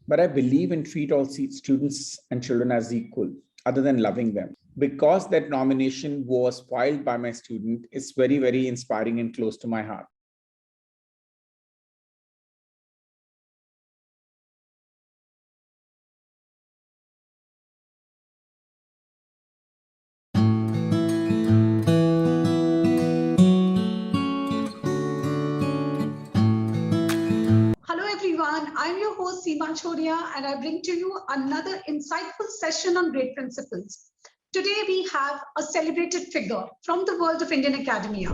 But I believe in treat all students and children as equal, other than loving them. Because that nomination was filed by my student, it's very, very inspiring and close to my heart. Hello everyone, I'm your host Seema Chodia and I bring to you another insightful session on great principles. Today we have a celebrated figure from the world of Indian academia.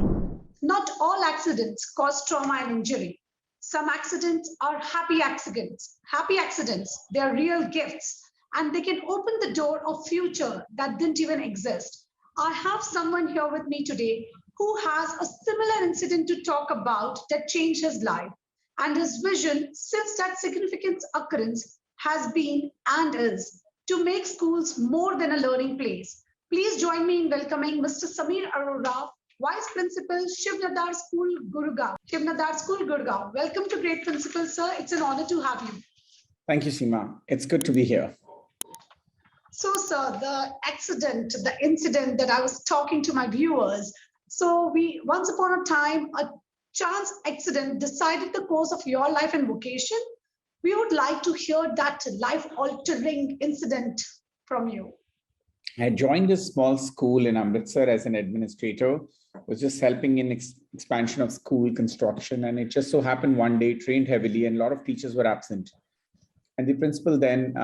Not all accidents cause trauma and injury. Some accidents are happy accidents. Happy accidents, they are real gifts and they can open the door of future that didn't even exist. I have someone here with me today who has a similar incident to talk about that changed his life. And his vision since that significant occurrence has been and is to make schools more than a learning place. Please join me in welcoming Mr. Samir Arora, Vice Principal, Shivnadar School, Gurgaon. Shivnadar School, Gurgaon. Welcome to Great Principles, sir. It's an honor to have you. Thank you, Seema. It's good to be here. So, sir, the incident that I was talking to my viewers. So, once upon a time, a chance accident decided the course of your life and vocation. We would like to hear that life-altering incident from you. I joined a small school in Amritsar as an administrator, was just helping in expansion of school construction. And it just so happened one day, it rained heavily and a lot of teachers were absent. And the principal then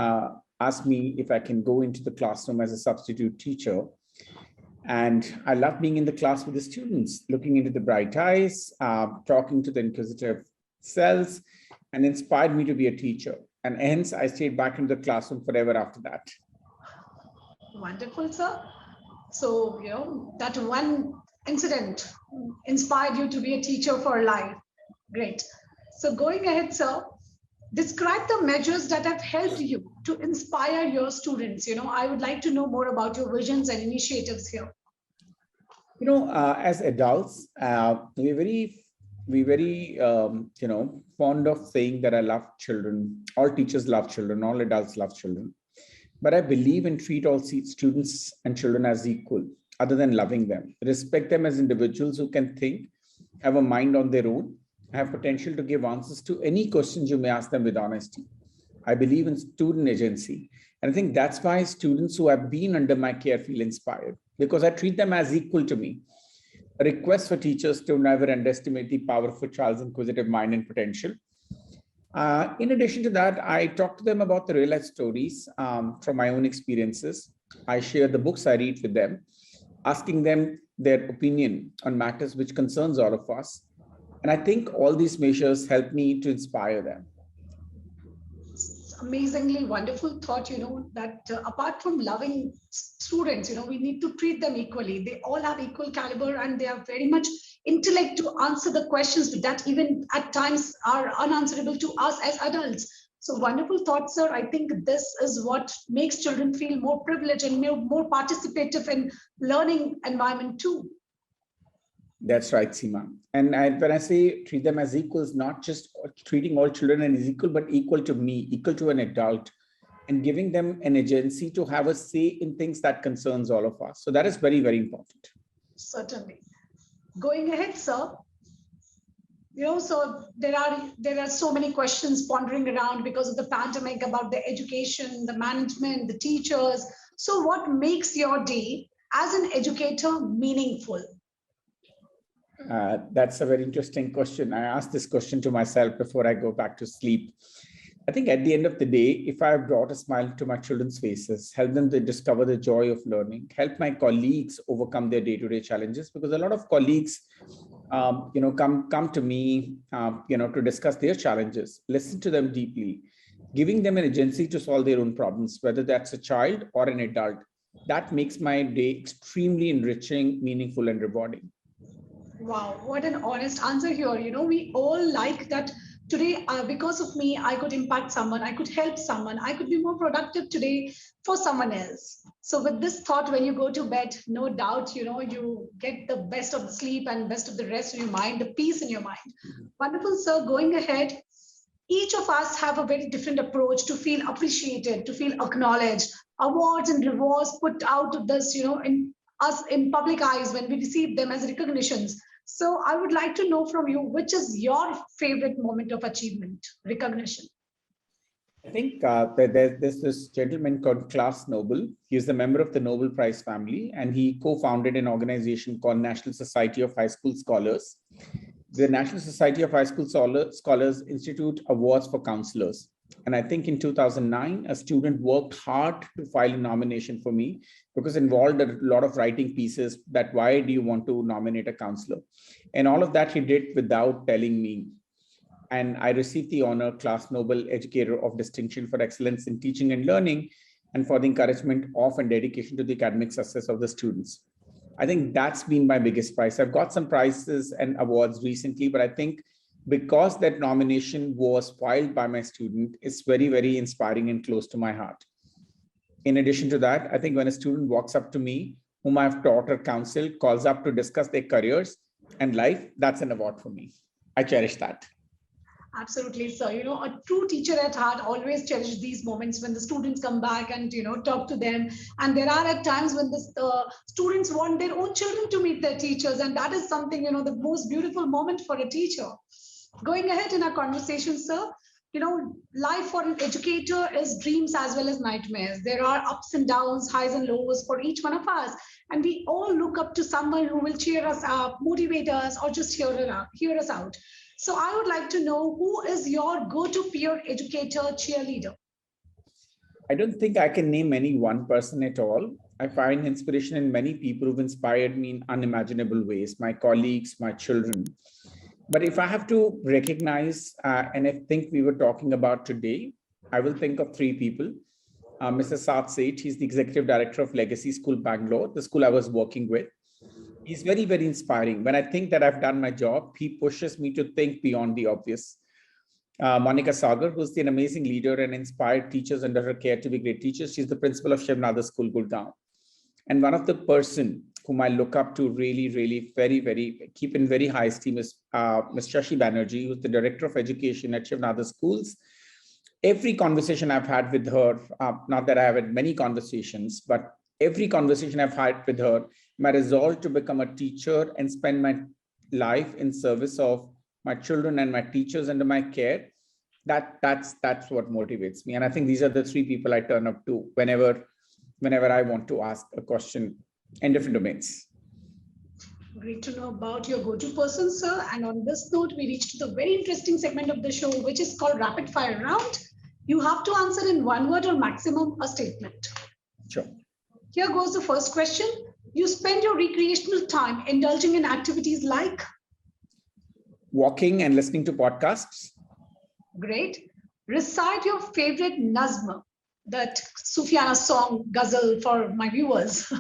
asked me if I can go into the classroom as a substitute teacher. And I love being in the class with the students, looking into the bright eyes, talking to the inquisitive cells, and inspired me to be a teacher. And hence, I stayed back in the classroom forever after that. Wonderful, sir. So, that one incident inspired you to be a teacher for life. Great. So going ahead, sir, describe the measures that have helped you to inspire your students. I would like to know more about your visions and initiatives here. As adults, we're very fond of saying that I love children. All teachers love children. All adults love children. But I believe in treat all students and children as equal, other than loving them. Respect them as individuals who can think, have a mind on their own, have potential to give answers to any questions you may ask them with honesty. I believe in student agency. And I think that's why students who have been under my care feel inspired, because I treat them as equal to me. A request for teachers to never underestimate the power of a child's inquisitive mind and potential. In addition to that, I talk to them about the real life stories from my own experiences. I share the books I read with them, asking them their opinion on matters which concerns all of us. And I think all these measures help me to inspire them. Amazingly wonderful thought, that apart from loving students, we need to treat them equally. They all have equal caliber and they are very much intellect to answer the questions that even at times are unanswerable to us as adults. So wonderful thought, sir. I think this is what makes children feel more privileged and more participative in learning environment too. That's right, Seema. And when I say treat them as equals, not just treating all children as equal, but equal to me, equal to an adult, and giving them an agency to have a say in things that concerns all of us. So that is very, very important. Certainly. Going ahead, sir. So there are so many questions pondering around because of the pandemic about the education, the management, the teachers. So what makes your day as an educator meaningful? That's a very interesting question. I asked this question to myself before I go back to sleep. I think at the end of the day, if I have brought a smile to my children's faces, help them to discover the joy of learning, help my colleagues overcome their day-to-day challenges, because a lot of colleagues, come to me, to discuss their challenges, listen to them deeply, giving them an agency to solve their own problems, whether that's a child or an adult. That makes my day extremely enriching, meaningful, and rewarding. Wow, what an honest answer here. We all like that today, because of me, I could impact someone, I could help someone, I could be more productive today for someone else. So with this thought, when you go to bed, no doubt, you get the best of the sleep and best of the rest of your mind, the peace in your mind. Wonderful, sir. Going ahead, each of us have a very different approach to feel appreciated, to feel acknowledged. Awards and rewards put out of this, in us in public eyes when we receive them as recognitions. So I would like to know from you, which is your favorite moment of achievement, recognition? I think there's this gentleman called Klaus Nobel. He's a member of the Nobel Prize family, and he co-founded an organization called National Society of High School Scholars. The National Society of High School Scholars institute awards for counselors. And I think in 2009, a student worked hard to file a nomination for me because it involved a lot of writing pieces that why do you want to nominate a counselor? And all of that he did without telling me. And I received the honor Klaus Nobel Educator of Distinction for Excellence in Teaching and Learning and for the encouragement of and dedication to the academic success of the students. I think that's been my biggest prize. I've got some prizes and awards recently, but I think because that nomination was filed by my student, it's very, very inspiring and close to my heart. In addition to that, I think when a student walks up to me, whom I've taught or counseled, calls up to discuss their careers and life, that's an award for me. I cherish that. Absolutely, sir. A true teacher at heart always cherishes these moments when the students come back and, talk to them. And there are at times when the students want their own children to meet their teachers. And that is something, the most beautiful moment for a teacher. Going ahead in our conversation, sir, life for an educator is dreams as well as nightmares. There are ups and downs, highs and lows for each one of us. And we all look up to someone who will cheer us up, motivate us, or just hear us out. So I would like to know, who is your go-to peer educator cheerleader? I don't think I can name any one person at all. I find inspiration in many people who've inspired me in unimaginable ways, my colleagues, my children. But if I have to recognize, and I think we were talking about today, I will think of three people. Mr. Sat Seth, he's the Executive Director of Legacy School, Bangalore, the school I was working with. He's very, very inspiring. When I think that I've done my job, he pushes me to think beyond the obvious. Monica Sagar, who's an amazing leader and inspired teachers under her care to be great teachers. She's the principal of Shiv Nadar School, Gurgaon. And one of the person whom I look up to really, really very, very, keep in very high esteem is Ms. Shashi Banerjee, who's the Director of Education at Shiv Nadar Schools. Every conversation I've had with her, not that I have had many conversations, but every conversation I've had with her, my resolve to become a teacher and spend my life in service of my children and my teachers under my care, that's what motivates me. And I think these are the three people I turn up to whenever I want to ask a question in different domains. Great to know about your go-to person, sir. And on this note, we reached the very interesting segment of the show, which is called Rapid Fire Round. You have to answer in one word or maximum a statement. Sure. Here goes the first question. You spend your recreational time indulging in activities like? Walking and listening to podcasts. Great. Recite your favorite nazm, that Sufiana song, ghazal for my viewers.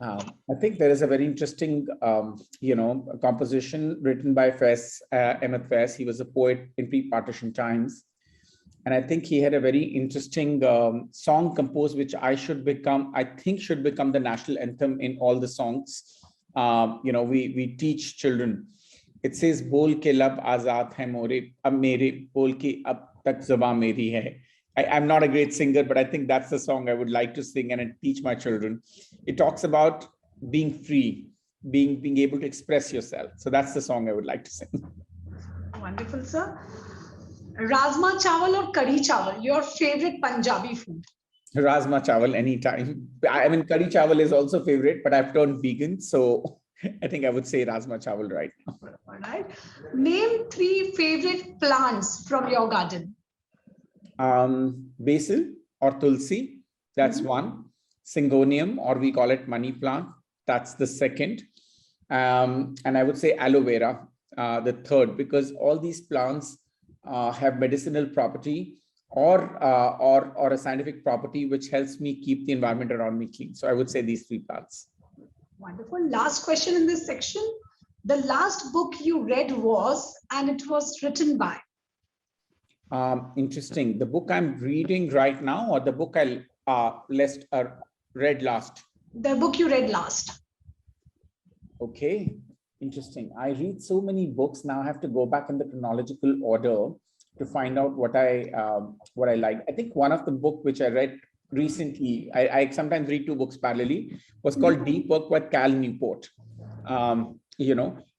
I think there is a very interesting, composition written by Faiz, Ahmed Faiz. He was a poet in pre-partition times. And I think he had a very interesting song composed, which I think should become the national anthem in all the songs. We teach children. It says, "Bol ke lab azad hai more, ab mere bol ke ab tak zuban meri hai." I'm not a great singer, but I think that's the song I would like to sing and teach my children. It talks about being free, being able to express yourself. So that's the song I would like to sing. Wonderful, sir. Rajma chawal or kadhi chawal, your favorite Punjabi food? Rajma chawal anytime. I mean, kadhi chawal is also favorite, but I've turned vegan. So I think I would say Rajma chawal right now. All right. Name 3 favorite plants from your garden. Basil or tulsi, that's one. Syngonium, or we call it money plant, that's the second. And I would say aloe vera, the third, because all these plants have medicinal property or a scientific property which helps me keep the environment around me clean. So I would say these 3 plants. Wonderful. Last question in this section. The last book you read was, and it was written by? Interesting. The book I'm reading right now, or the book I read last? The book you read last. Okay, interesting. I read so many books now. I have to go back in the chronological order. to find out what I like. I think one of the book which I read recently, I sometimes read two books parallelly, was called Deep Work by Cal Newport. And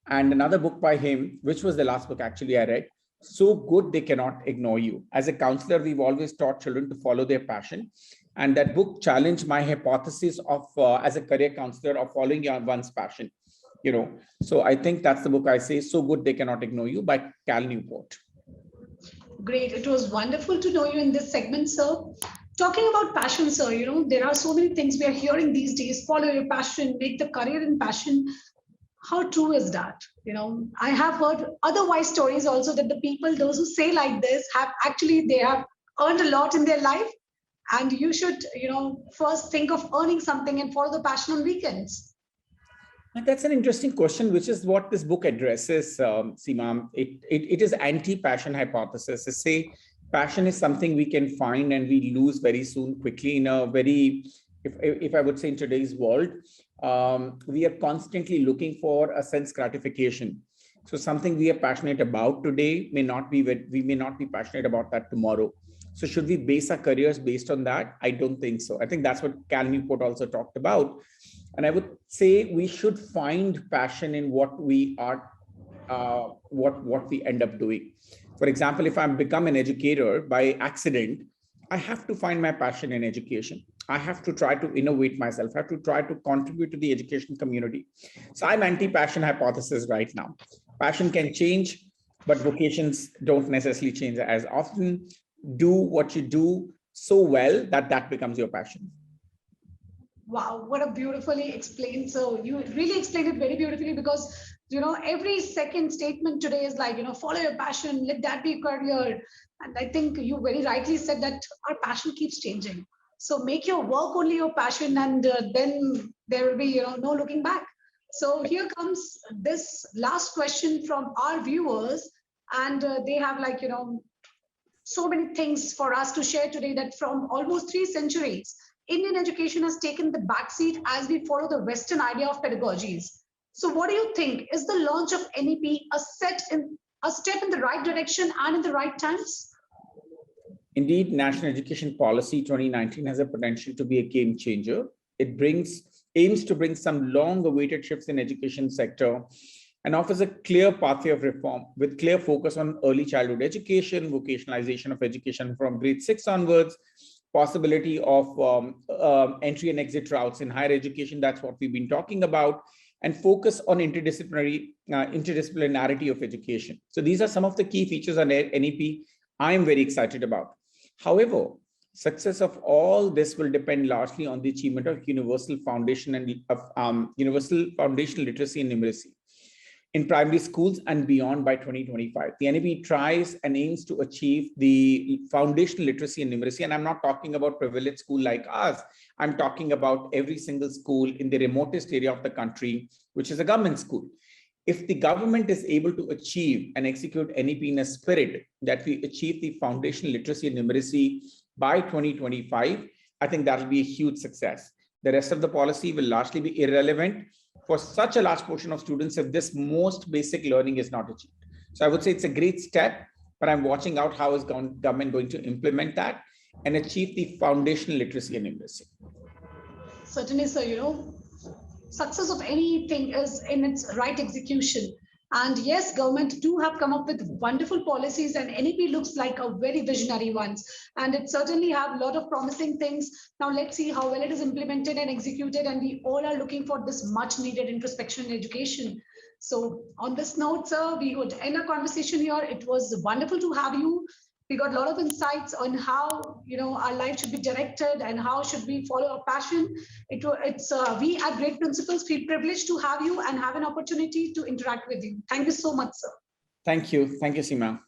another book by him, which was the last book actually I read, So Good They Cannot Ignore You. As a counselor, we've always taught children to follow their passion. And that book challenged my hypothesis of, as a career counselor, of following one's passion. So I think that's the book I say, So Good They Cannot Ignore You by Cal Newport. Great. It was wonderful to know you in this segment, sir. Talking about passion, sir, there are so many things we are hearing these days. Follow your passion, make the career in passion. How true is that? I have heard otherwise stories also that the people, those who say like this, they have earned a lot in their life. And you should, first think of earning something and follow the passion on weekends. That's an interesting question, which is what this book addresses, Seema. It is anti-passion hypothesis. To say passion is something we can find and we lose very soon, quickly, in a very, if I would say in today's world, we are constantly looking for a sense gratification. So something we are passionate about today we may not be passionate about that tomorrow. So should we base our careers based on that? I don't think so. I think that's what Cal Newport also talked about. And I would say we should find passion in what we are, what we end up doing. For example, if I become an educator by accident, I have to find my passion in education. I have to try to innovate myself. I have to try to contribute to the education community. So I'm anti-passion hypothesis right now. Passion can change, but vocations don't necessarily change as often. Do what you do so well that becomes your passion. Wow, what a beautifully explained. So you really explained it very beautifully, because every second statement today is like, follow your passion, let that be a career. And I think you very rightly said that our passion keeps changing. So make your work only your passion, and then there will be no looking back. So here comes this last question from our viewers, and they have so many things for us to share today, that from almost 3 centuries, Indian education has taken the backseat as we follow the Western idea of pedagogies. So what do you think? Is the launch of NEP a step in the right direction and in the right times? Indeed, National Education Policy 2019 has a potential to be a game changer. It aims to bring some long-awaited shifts in education sector and offers a clear pathway of reform with clear focus on early childhood education, vocationalization of education from grade 6 onwards, possibility of entry and exit routes in higher education. That's what we've been talking about, and focus on interdisciplinarity of education. So these are some of the key features on NEP I am very excited about. However, success of all this will depend largely on the achievement of universal foundational literacy and numeracy in primary schools and beyond by 2025. The NEP tries and aims to achieve the foundational literacy and numeracy. And I'm not talking about privileged school like us. I'm talking about every single school in the remotest area of the country, which is a government school. If the government is able to achieve and execute NEP in a spirit that we achieve the foundational literacy and numeracy by 2025, I think that will be a huge success. The rest of the policy will largely be irrelevant for such a large portion of students if this most basic learning is not achieved. So I would say it's a great step, but I'm watching out how is government going to implement that and achieve the foundational literacy and numeracy. Certainly, sir, success of anything is in its right execution. And yes, government do have come up with wonderful policies, and NEP looks like a very visionary ones. And it certainly have a lot of promising things. Now let's see how well it is implemented and executed. And we all are looking for this much needed introspection in education. So on this note, sir, we would end our conversation here. It was wonderful to have you. We got a lot of insights on how our life should be directed and how should we follow our passion. We at Great Principles feel privileged to have you and have an opportunity to interact with you. Thank you so much, sir. Thank you, Seema.